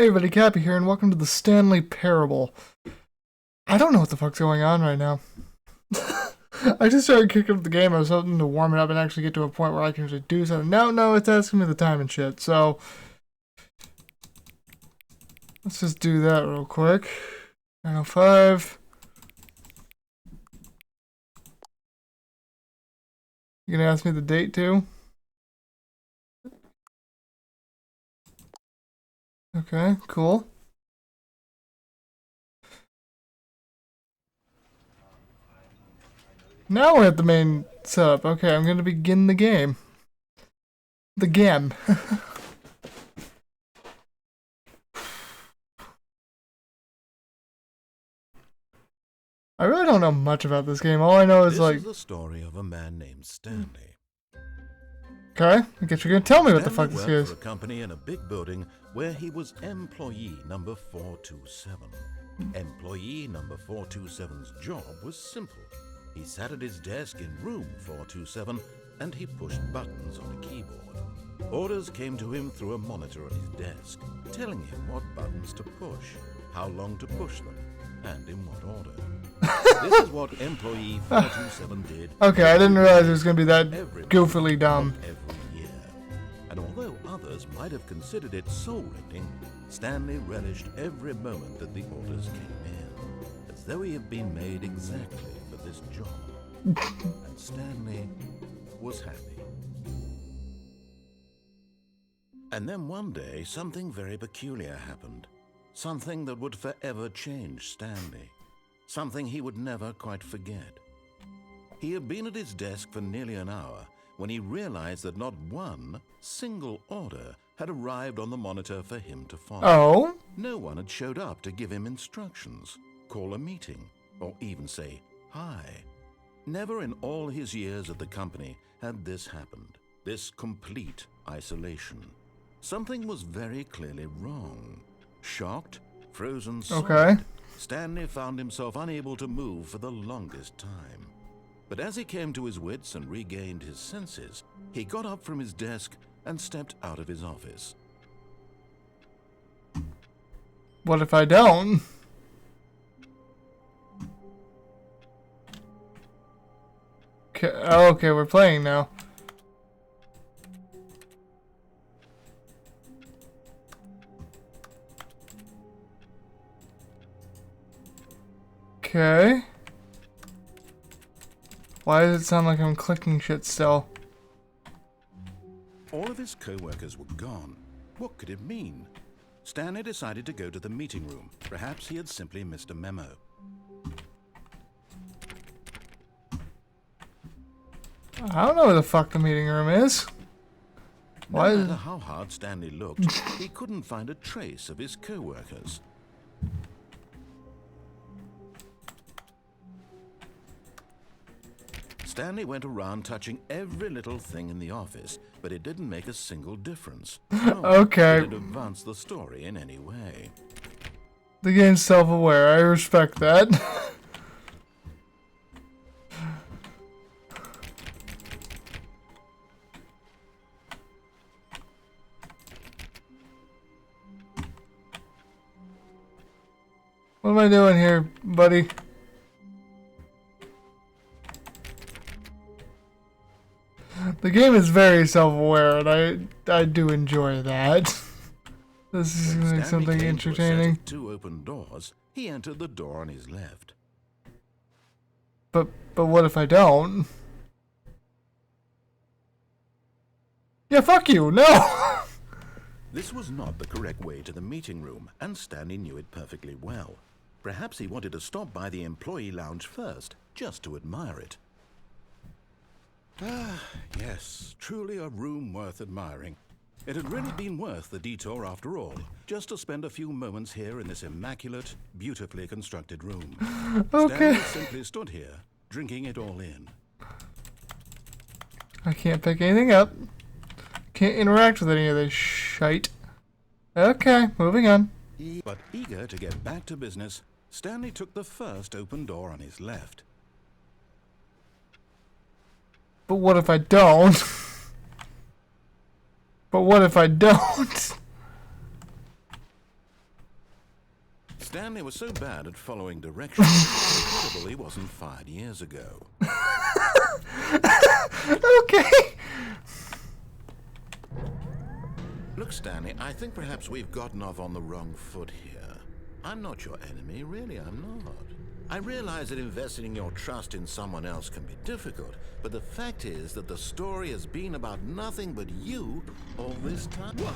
Hey everybody, Cappy here, and welcome to the Stanley Parable. I don't know what the fuck's going on right now. I just started kicking up the game. I was hoping to warm it up and actually get to a point where I can actually do something. No, it's asking me the time and shit, so... let's just do that real quick. 9:05. You gonna ask me the date too? Okay, cool. Now we're at the main setup. Okay, I'm gonna begin the game. The game. I really don't know much about this game. All I know is This is the story of a man named Stanley. Okay, I guess you're gonna tell me what the fuck Stanley this worked is. for a company in a big building where he was employee number 427. Employee number 427's job was simple. He sat at his desk in room 427 and he pushed buttons on a keyboard. Orders came to him through a monitor on his desk, telling him what buttons to push, how long to push them, and in what order. This is what employee 427 did. Okay, I didn't realize it was gonna be that every goofily dumb. every year. And although others might have considered it soul-rending, Stanley relished every moment that the orders came in, as though he had been made exactly for this job. And Stanley was happy. And then one day, something very peculiar happened. Something that would forever change Stanley. Something he would never quite forget. He had been at his desk for nearly an hour when he realized that not one single order had arrived on the monitor for him to follow. Oh? No one had showed up to give him instructions, call a meeting, or even say hi. Never in all his years at the company had this happened, this complete isolation. Something was very clearly wrong. Shocked, frozen solid, Okay. Stanley found himself unable to move for the longest time. But as he came to his wits and regained his senses, he got up from his desk and stepped out of his office. What if I don't? Okay, we're playing now. Okay. Why does it sound like I'm clicking shit still? All of his co-workers were gone. What could it mean? Stanley decided to go to the meeting room. Perhaps he had simply missed a memo. I don't know where the fuck the meeting room is. Why No is... matter how hard Stanley looked, he couldn't find a trace of his co-workers. Stanley went around touching every little thing in the office, but it didn't make a single difference. Nor Okay. did it advance the story in any way. The game's self-aware. I respect that. What am I doing here, buddy? The game is very self-aware, and I do enjoy that. This is When like Stanley something came to a set entertaining. of two open doors, he entered the door on his left. But what if I don't? Yeah, fuck you. No. This was not the correct way to the meeting room, and Stanley knew it perfectly well. Perhaps he wanted to stop by the employee lounge first, just to admire it. Ah, yes, truly a room worth admiring. It had really been worth the detour after all, just to spend a few moments here in this immaculate, beautifully constructed room. Okay. Stanley simply stood here, drinking it all in. I can't pick anything up. Can't interact with any of this shite. Okay, moving on. But eager to get back to business, Stanley took the first open door on his left. But what if I don't? But what if I don't? Stanley was so bad at following directions, it's incredible he wasn't fired years ago. Okay. Look, Stanley, I think perhaps we've gotten off on the wrong foot here. I'm not your enemy, really, I'm not. I realize that investing your trust in someone else can be difficult, but the fact is that the story has been about nothing but you all this time. What?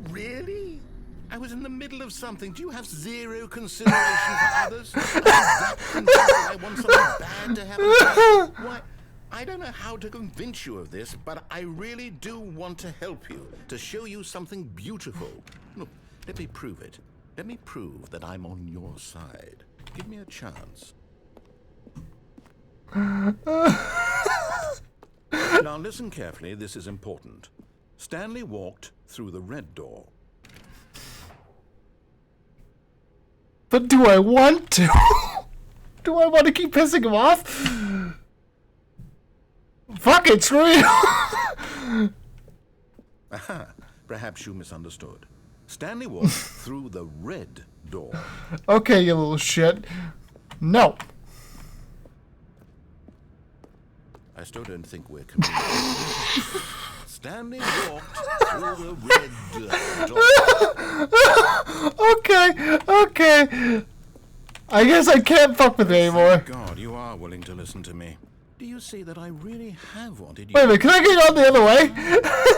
Really? I was in the middle of something. Do you have zero consideration for others? I'm that convinced that I want something bad to happen to you. Why? I don't know how to convince you of this, but I really do want to help you, to show you something beautiful. Look, let me prove it. Let me prove that I'm on your side. Give me a chance. Now listen carefully, this is important. Stanley walked through the red door. But do I want to? Do I want to keep pissing him off? Fuck it, screw you. Aha, perhaps you misunderstood. Stanley walked through the red door. Okay, you little shit. No. I still don't think we're communicating. Stanley walked through the red door. Okay. I guess I can't fuck with it anymore. Thank God, you are willing to listen to me. Do you see that I really have wanted you? Wait a minute, can I get on the other way?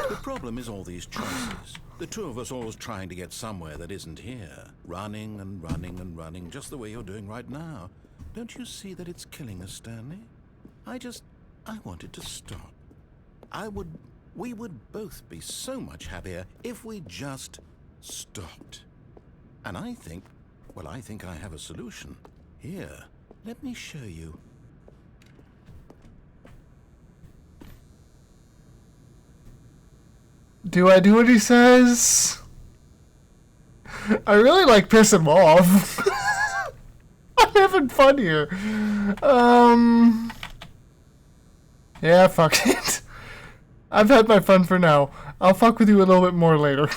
The problem is all these choices. The two of us always trying to get somewhere that isn't here. Running and running and running, just the way you're doing right now. Don't you see that it's killing us, Stanley? I wanted to stop. We would both be so much happier if we just stopped. And I think I have a solution. Here, let me show you. Do I do what he says? I really like pissing him off. I'm having fun here. Yeah, fuck it. I've had my fun for now. I'll fuck with you a little bit more later.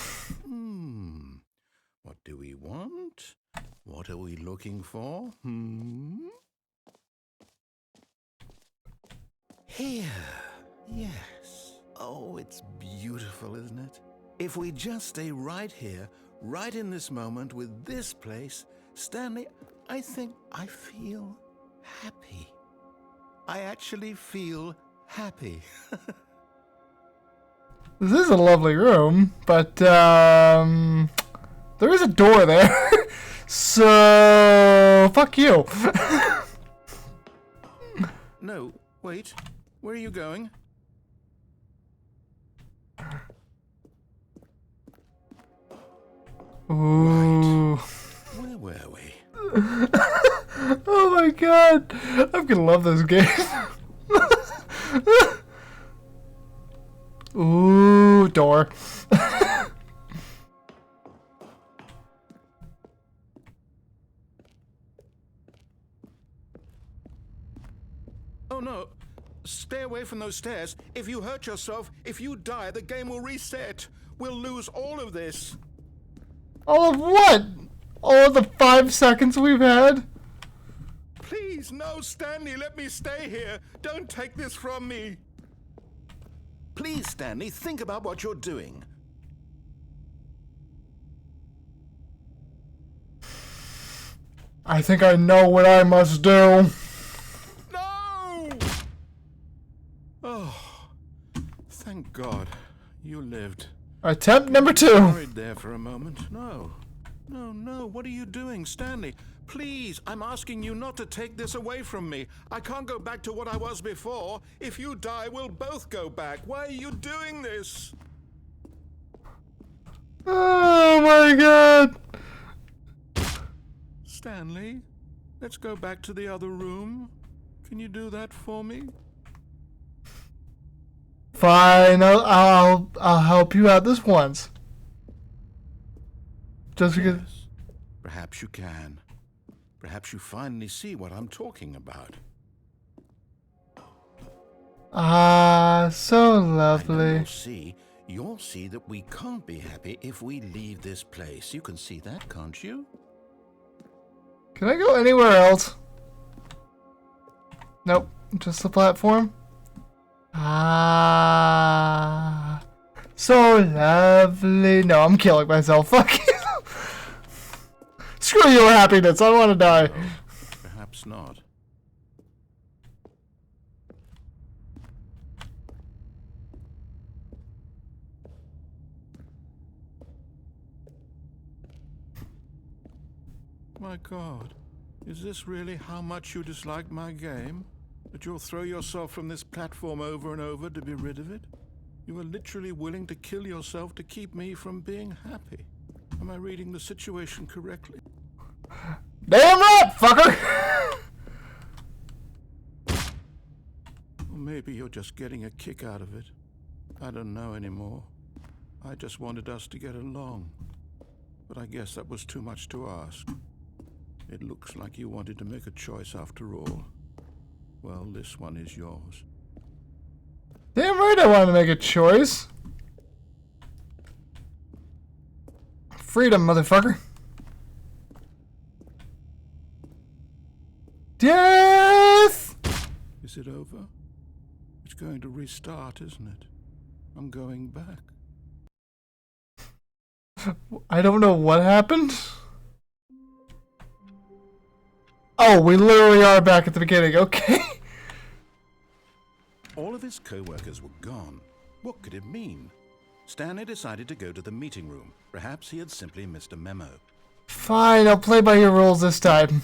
What do we want? What are we looking for? Here. Yes. Oh, it's beautiful, isn't it? If we just stay right here, right in this moment with this place, Stanley, I think I feel happy. I actually feel happy. This is a lovely room, but there is a door there. So fuck you. No, wait. Where are you going? Ooh. Right. Where were we? Oh my god. I'm gonna love this game. Ooh, door. Oh no. Stay away from those stairs. If you hurt yourself, if you die, the game will reset. We'll lose all of this. All of what? All of the 5 seconds we've had? Please, no, Stanley, let me stay here. Don't take this from me. Please, Stanley, think about what you're doing. I think I know what I must do. No! Oh, thank God you lived. Attempt number 2. Worried there for a moment. No. What are you doing, Stanley? Please, I'm asking you not to take this away from me. I can't go back to what I was before. If you die, we'll both go back. Why are you doing this? Oh my god. Stanley, let's go back to the other room. Can you do that for me? Fine, I'll help you out this once. Just because. Yes. Perhaps you can. Perhaps you finally see what I'm talking about. Ah, so I know lovely. you'll see that we can't be happy if we leave this place. You can see that, can't you? Can I go anywhere else? Nope, just the platform. Ah, so lovely. No, I'm killing myself. Fuck you. Screw your happiness. I want to die. Oh, perhaps not. My God, is this really how much you dislike my game? That you'll throw yourself from this platform over and over to be rid of it? You are literally willing to kill yourself to keep me from being happy. Am I reading the situation correctly? Damn right, fucker! Or maybe you're just getting a kick out of it. I don't know anymore. I just wanted us to get along. But I guess that was too much to ask. It looks like you wanted to make a choice after all. Well, this one is yours. Damn right I wanted to make a choice. Freedom, motherfucker. Death! Is it over? It's going to restart, isn't it? I'm going back. I don't know what happened. Oh, we literally are back at the beginning. Okay. All of his co-workers were gone. What could it mean? Stanley decided to go to the meeting room. Perhaps he had simply missed a memo. Fine, I'll play by your rules this time.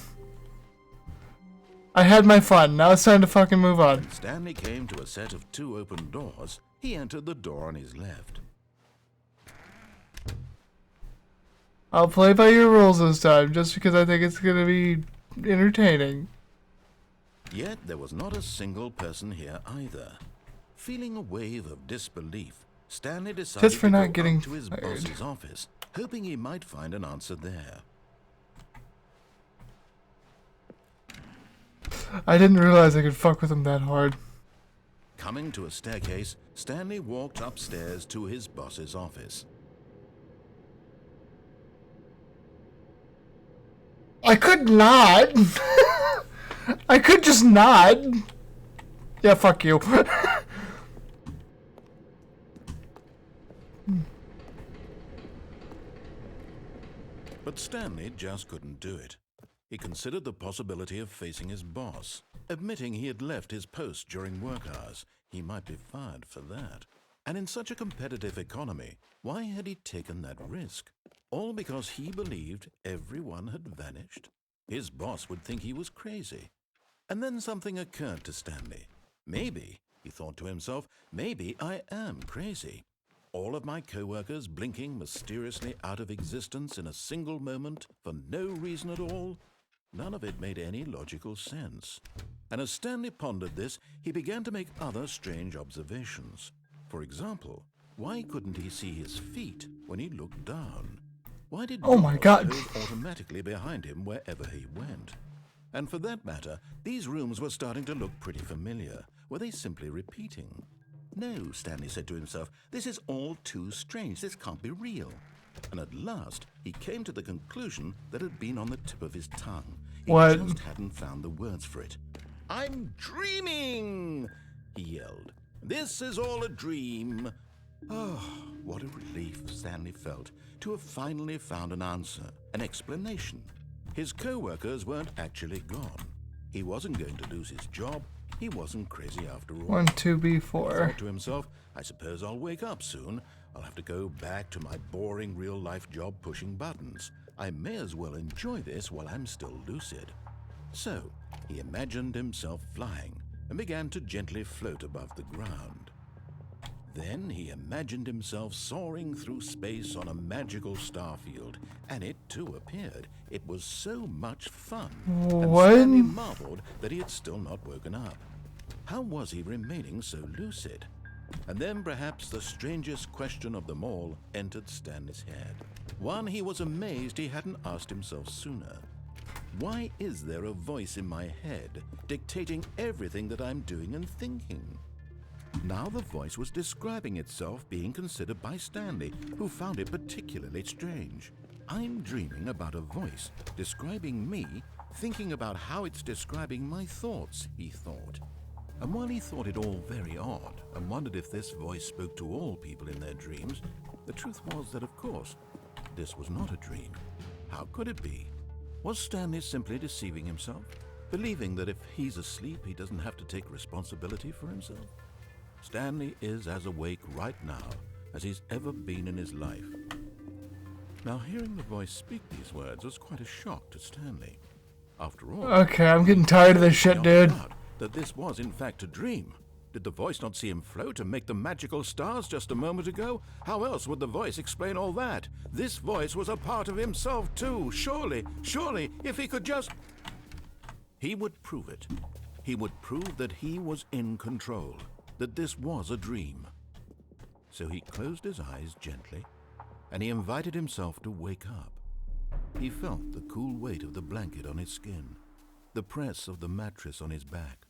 I had my fun. Now it's time to fucking move on. When Stanley came to a set of 2 open doors, he entered the door on his left. I'll play by your rules this time, just because I think it's gonna be entertaining. Yet there was not a single person here either. Feeling a wave of disbelief, Stanley decided Just for to not go getting up to his fired. boss's office, hoping he might find an answer there. I didn't realize I could fuck with him that hard. Coming to a staircase, Stanley walked upstairs to his boss's office. I could not. I could just not. Yeah, fuck you. But Stanley just couldn't do it. He considered the possibility of facing his boss. Admitting he had left his post during work hours, he might be fired for that. And in such a competitive economy, why had he taken that risk? All because he believed everyone had vanished? His boss would think he was crazy. And then something occurred to Stanley. Maybe, he thought to himself, maybe I am crazy. All of my co-workers blinking mysteriously out of existence in a single moment for no reason at all? None of it made any logical sense. And as Stanley pondered this, he began to make other strange observations. For example, why couldn't he see his feet when he looked down? Why did Oh my God. doors close automatically behind him wherever he went? And for that matter, these rooms were starting to look pretty familiar. Were they simply repeating? No, Stanley said to himself, this is all too strange. This can't be real. And at last, he came to the conclusion that had been on the tip of his tongue. He What? just hadn't found the words for it. I'm dreaming, he yelled. This is all a dream. Oh, what a relief Stanley felt to have finally found an answer, an explanation. His co-workers weren't actually gone. He wasn't going to lose his job. He wasn't crazy after all. 1, 2, He B4. thought to himself, I suppose I'll wake up soon. I'll have to go back to my boring real-life job pushing buttons. I may as well enjoy this while I'm still lucid. So, he imagined himself flying and began to gently float above the ground. Then he imagined himself soaring through space on a magical starfield, and it too appeared. It was so much fun. What? And Stanley marveled that he had still not woken up. How was he remaining so lucid? And then perhaps the strangest question of them all entered Stanley's head. One he was amazed he hadn't asked himself sooner. Why is there a voice in my head dictating everything that I'm doing and thinking? Now the voice was describing itself being considered by Stanley, who found it particularly strange. I'm dreaming about a voice describing me thinking about how it's describing my thoughts, he thought. And while he thought it all very odd and wondered if this voice spoke to all people in their dreams, the truth was that, of course, this was not a dream. How could it be? Was Stanley simply deceiving himself, believing that if he's asleep, he doesn't have to take responsibility for himself? Stanley is as awake right now as he's ever been in his life. Now, hearing the voice speak these words was quite a shock to Stanley. After all, Okay, I'm getting tired of this shit, dude. That this was in fact a dream. Did the voice not see him float and make the magical stars just a moment ago? How else would the voice explain all that? This voice was a part of himself too. Surely, if he could just... He would prove it. He would prove that he was in control, that this was a dream. So he closed his eyes gently, and he invited himself to wake up. He felt the cool weight of the blanket on his skin, the press of the mattress on his back,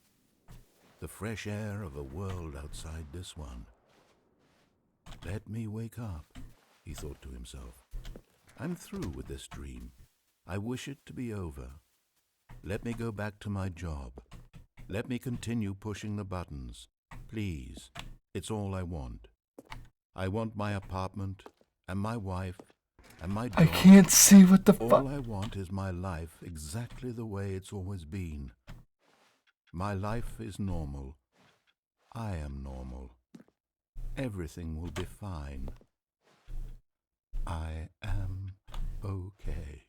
the fresh air of a world outside this one. Let me wake up, he thought to himself. I'm through with this dream. I wish it to be over. Let me go back to my job. Let me continue pushing the buttons. Please, it's all I want. I want my apartment, and my wife, and my dog. I can't see what the fuck. All I want is my life exactly the way it's always been. My life is normal. I am normal. Everything will be fine. I am okay.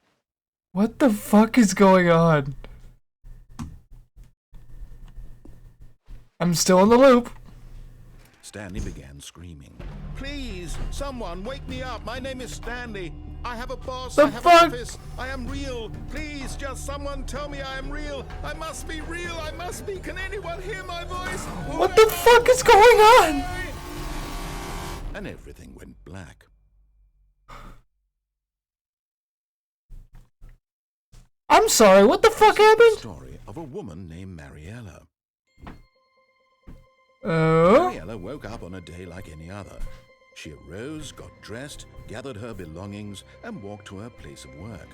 What the fuck is going on? I'm still in the loop. Stanley began screaming. Please, someone, wake me up. My name is Stanley. I have a boss. I have an office. I am real. Please, just someone tell me I am real. I must be real. I must be. Can anyone hear my voice? What the fuck is going on? And everything went black. I'm sorry, what the fuck happened? The story of a woman named Mariella. Oh? Mariella woke up on a day like any other. She arose, got dressed, gathered her belongings, and walked to her place of work.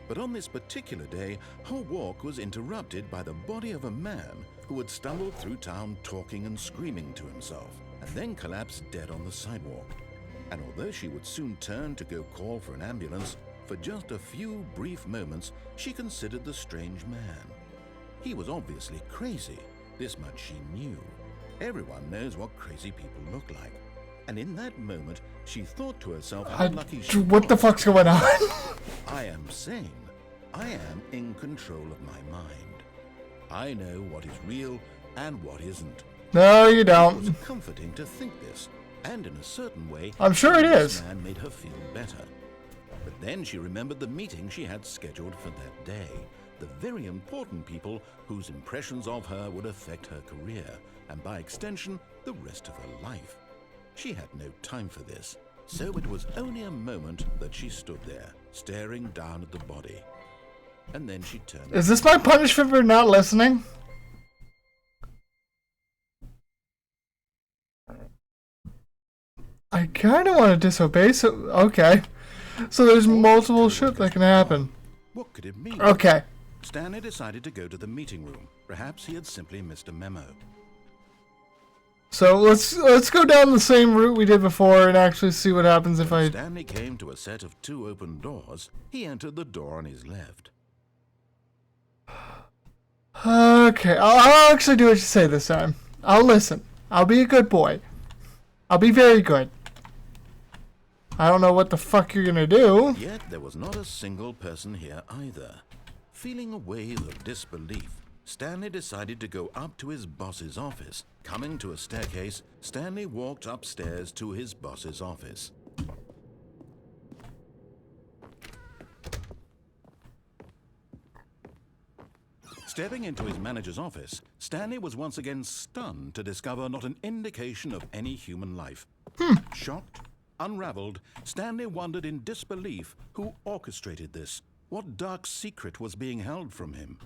But on this particular day, her walk was interrupted by the body of a man who had stumbled through town talking and screaming to himself, and then collapsed dead on the sidewalk. And although she would soon turn to go call for an ambulance, for just a few brief moments, she considered the strange man. He was obviously crazy. This much she knew. Everyone knows what crazy people look like. And in that moment, she thought to herself how lucky she was. What the fuck's going on? I am sane. I am in control of my mind. I know what is real and what isn't. No, you It don't. was comforting to think this, and in a certain way, I'm sure it this is. man made her feel better. But then she remembered the meeting she had scheduled for that day, the very important people whose impressions of her would affect her career, and by extension, the rest of her life. She had no time for this, so it was only a moment that she stood there, staring down at the body. And then she turned. Is this my punishment for not listening? I kinda want to disobey, so okay. So there's multiple shit that can happen. What could it mean? Okay. Stanley decided to go to the meeting room. Perhaps he had simply missed a memo. So let's go down the same route we did before and actually see what happens if I... Stanley came to a set of 2 open doors. He entered the door on his left. Okay, I'll actually do what you say this time. I'll listen. I'll be a good boy. I'll be very good. I don't know what the fuck you're gonna do. Yet there was not a single person here either. Feeling a wave of disbelief, Stanley decided to go up to his boss's office. Coming to a staircase, Stanley walked upstairs to his boss's office. Stepping into his manager's office, Stanley was once again stunned to discover not an indication of any human life. Shocked, unraveled, Stanley wondered in disbelief who orchestrated this. What dark secret was being held from him?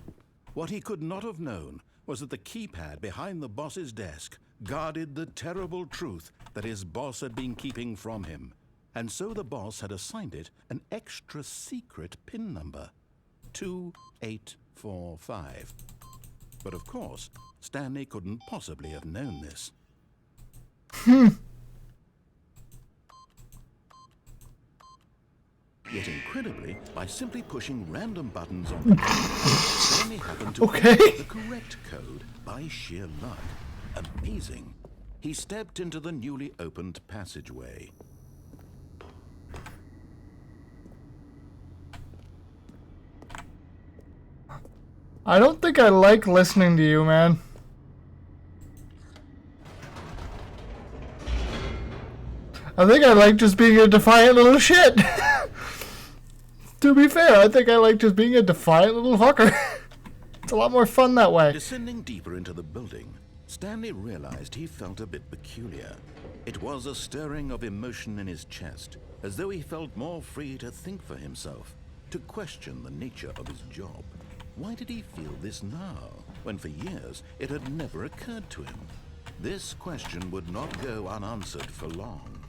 What he could not have known was that the keypad behind the boss's desk guarded the terrible truth that his boss had been keeping from him. And so the boss had assigned it an extra secret PIN number. 285. 45. But of course, Stanley couldn't possibly have known this. Yet incredibly, by simply pushing random buttons on the keyboard, Stanley happened to enter the correct code by sheer luck. Amazing. He stepped into the newly opened passageway. I don't think I like listening to you, man. I think I like just being a defiant little shit. To be fair, I think I like just being a defiant little fucker. It's a lot more fun that way. Descending deeper into the building, Stanley realized he felt a bit peculiar. It was a stirring of emotion in his chest, as though he felt more free to think for himself, to question the nature of his job. Why did he feel this now, when for years it had never occurred to him? This question would not go unanswered for long.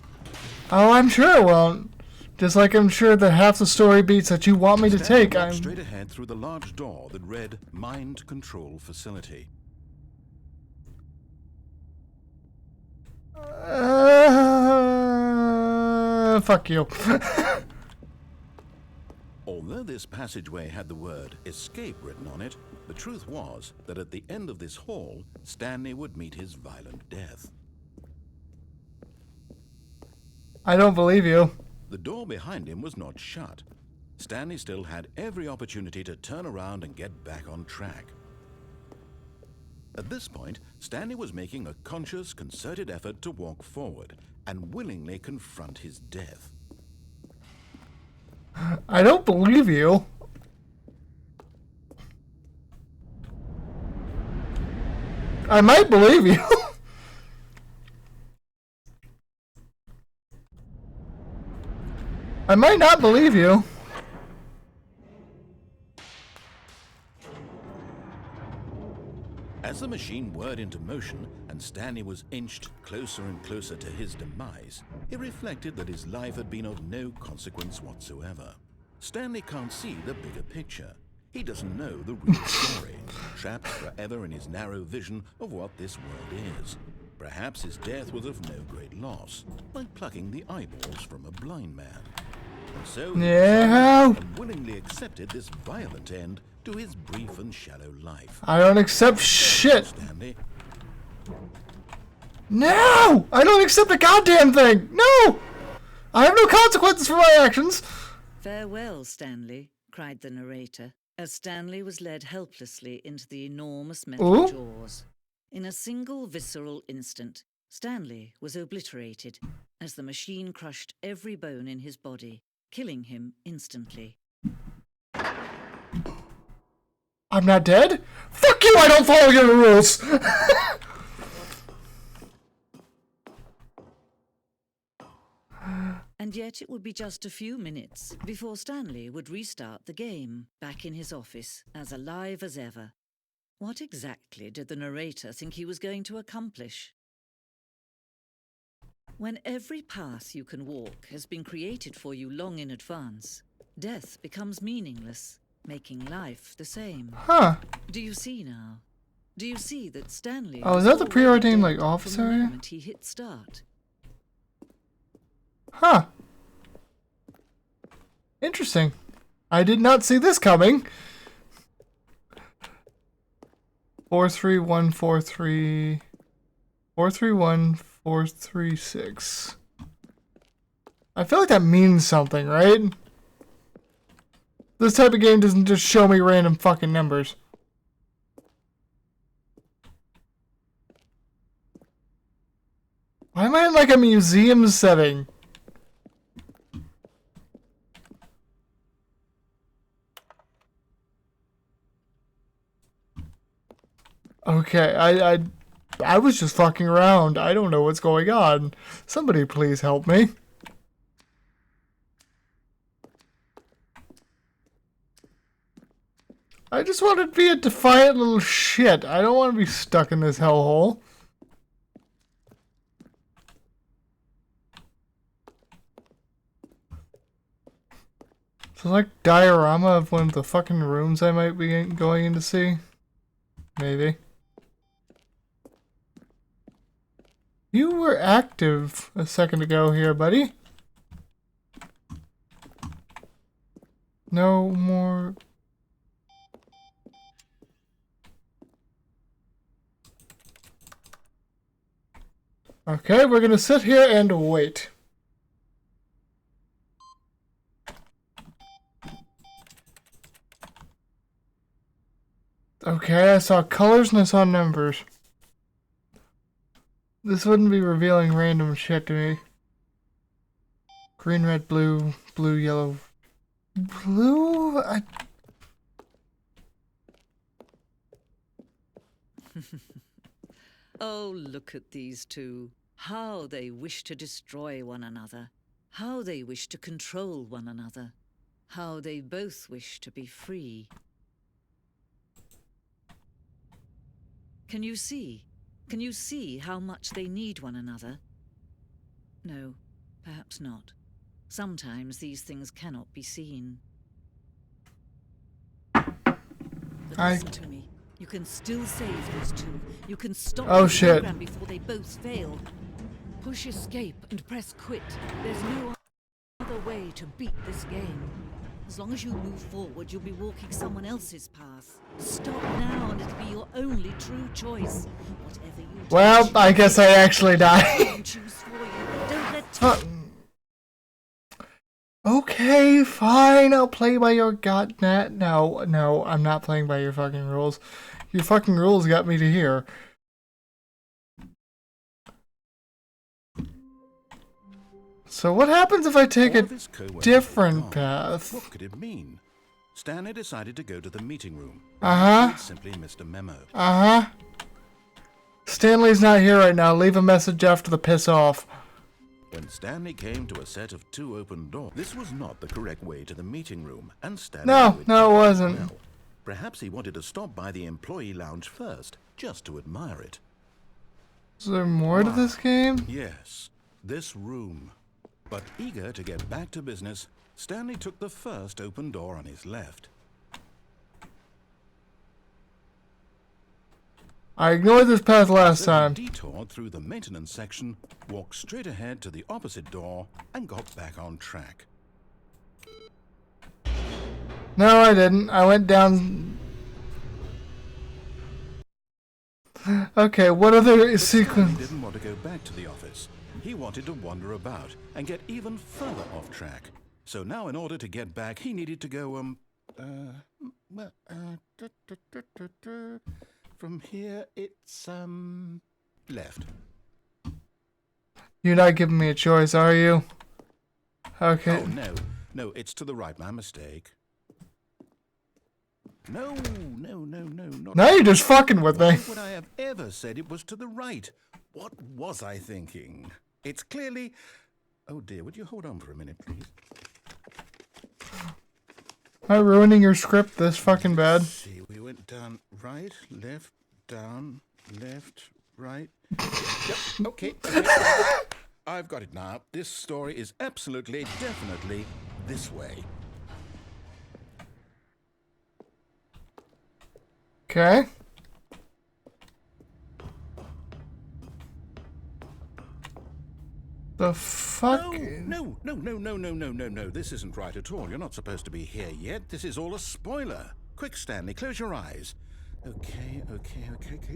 Oh, I'm sure it won't. Just like I'm sure that half the story beats that you want me to take, I'm straight ahead through the large door that read Mind Control Facility. Fuck you. Although this passageway had the word escape written on it, the truth was that at the end of this hall, Stanley would meet his violent death. I don't believe you. The door behind him was not shut. Stanley still had every opportunity to turn around and get back on track. At this point, Stanley was making a conscious, concerted effort to walk forward and willingly confront his death. I don't believe you. I might believe you. I might not believe you. As the machine whirred into motion and Stanley was inched closer and closer to his demise, he reflected that his life had been of no consequence whatsoever. Stanley can't see the bigger picture. He doesn't know the real story, trapped forever in his narrow vision of what this world is. Perhaps his death was of no great loss, like plucking the eyeballs from a blind man. And so he unwillingly accepted this violent end to his brief and shallow life. I don't accept shit. Stanley. No! I don't accept the goddamn thing! No! I have no consequences for my actions! Farewell, Stanley, cried the narrator, as Stanley was led helplessly into the enormous metal jaws. In a single visceral instant, Stanley was obliterated as the machine crushed every bone in his body, killing him instantly. I'm not dead? Fuck you, I don't follow your rules! And yet it would be just a few minutes before Stanley would restart the game, back in his office, as alive as ever. What exactly did the narrator think he was going to accomplish? When every path you can walk has been created for you long in advance, death becomes meaningless, making life the same. Huh. Do you see now? Do you see that Stanley... Oh, is that the preordained, like, office area? From the moment he hit start. Huh. Interesting. I did not see this coming. 43143 431436. I feel like that means something, right? This type of game doesn't just show me random fucking numbers. Why am I in like a museum setting? Okay, I was just fucking around. I don't know what's going on. Somebody please help me. I just want to be a defiant little shit. I don't want to be stuck in this hellhole. So like diorama of one of the fucking rooms I might be going in to see. Maybe. You were active a second ago here, buddy. No more. Okay, we're gonna sit here and wait. Okay, I saw colors and I saw numbers. This wouldn't be revealing random shit to me. Green, red, blue, blue, yellow, blue? Oh, look at these two. How they wish to destroy one another. How they wish to control one another. How they both wish to be free. Can you see? Can you see how much they need one another? No, perhaps not. Sometimes these things cannot be seen. But listen to me. You can still save these two. You can stop the program before they both fail. Push escape and press quit. There's no other way to beat this game. As long as you move forward, you'll be walking someone else's path. Stop now and it'll be your only true choice. Whatever you do, well, I guess I actually die. choose for you. Don't let Okay, fine, I'll play by your godnet. No, I'm not playing by your fucking rules. Your fucking rules got me to here. So what happens if I take a different path? What could it mean? Stanley decided to go to the meeting room. Uh-huh. Simply missed a memo. Uh-huh. Stanley's not here right now. Leave a message after the piss off. When Stanley came to a set of 2 open doors, this was not the correct way to the meeting room, and Stanley No, it wasn't. Well. Perhaps he wanted to stop by the employee lounge first, just to admire it. Is there more to this game? Yes, this room. But eager to get back to business, Stanley took the first open door on his left. I ignored this path last time. Detoured through the maintenance section, walked straight ahead to the opposite door, and got back on track. No, I didn't. I went down. Okay, what other sequence? He didn't want to go back to the office. He wanted to wander about and get even further off track. So now, in order to get back, he needed to go, from here, it's, left. You're not giving me a choice, are you? Okay. Oh, no, it's to the right. My mistake. No, not. Now you're just fucking with me. Why would I have ever said it was to the right? What was I thinking? It's clearly... Oh dear, would you hold on for a minute, please? Am I ruining your script this fucking bad? Let's see, we went down, right, left, down, left, right. Yep, okay. I've got it now. This story is absolutely, definitely this way. Okay. The fuck? No. This isn't right at all. You're not supposed to be here yet. This is all a spoiler. Quick, Stanley, close your eyes. Okay.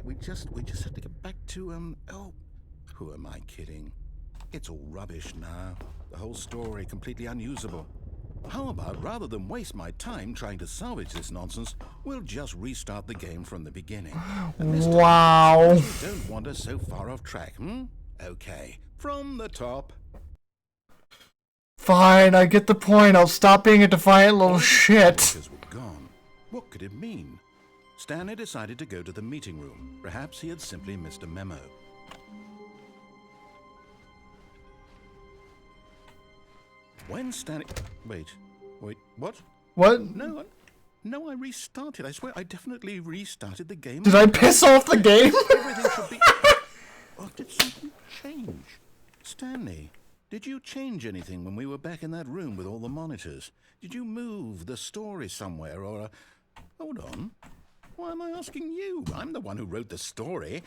We just have to get back to, oh, who am I kidding? It's all rubbish now. The whole story completely unusable. How about, rather than waste my time trying to salvage this nonsense, we'll just restart the game from the beginning. Wow. You don't want us so far off track, hmm? Okay, from the top. Fine, I get the point. I'll stop being a defiant little shit. Because we're gone. What could it mean? Stanley decided to go to the meeting room. Perhaps he had simply missed a memo. When Stanley... Wait, what? What? No, I restarted. I swear I definitely restarted the game. Did I piss off the game? Everything should be... Oh, did something change? Stanley, Did you change anything when we were back in that room with all the monitors? Did you move the story somewhere or... Hold on. Why am I asking you? I'm the one who wrote the story. It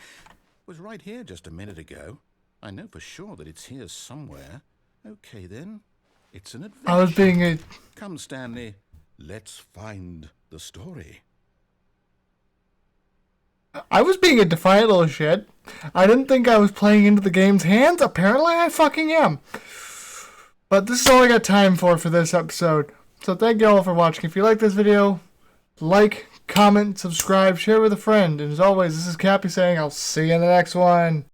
was right here just a minute ago. I know for sure that it's here somewhere. Okay, then. It's an adventure. I was being a... Come, Stanley. Let's find the story. I was being a defiant little shit. I didn't think I was playing into the game's hands. Apparently I fucking am. But this is all I got time for this episode. So thank you all for watching. If you like this video, like, comment, subscribe, share with a friend. And as always, this is Cappy saying I'll see you in the next one.